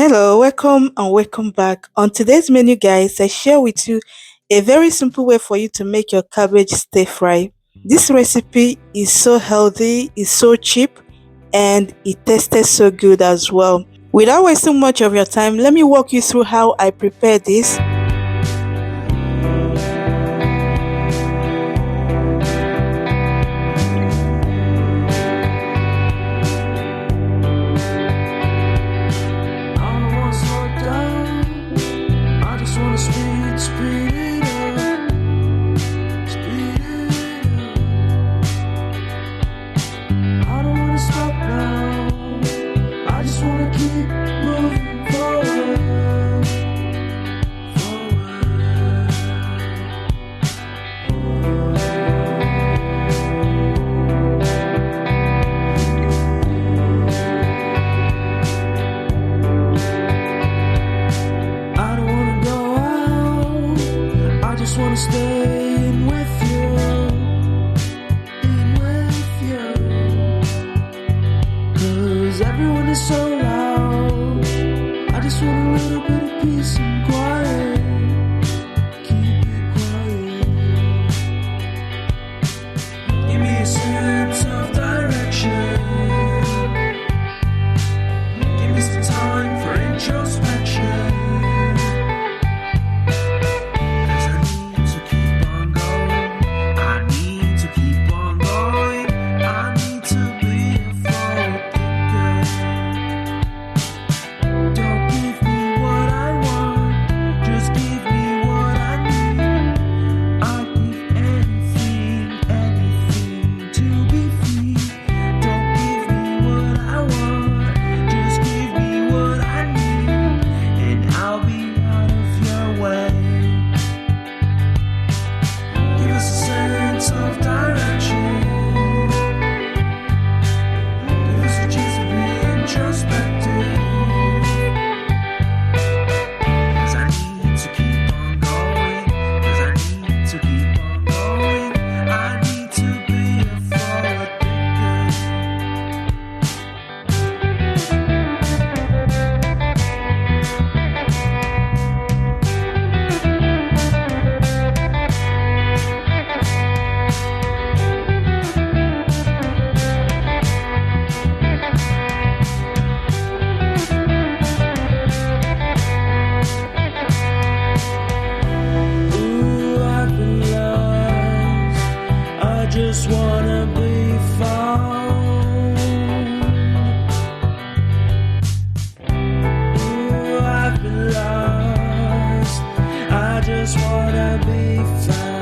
Hello, welcome and welcome back. On today's menu, guys, I share with you a very simple way for you to make your cabbage stir fry. This recipe is so healthy, is so cheap, and it tasted so good as well. Without wasting much of your time, let me walk you through how I prepare this. Wanna stay in with you, 'cause everyone is so loud. I just want a little bit of peace and quiet. Keep it quiet. Give me a sense of direction. Give me some time for introspection. Just wanna be found. Ooh, I've been lost. I just wanna be found.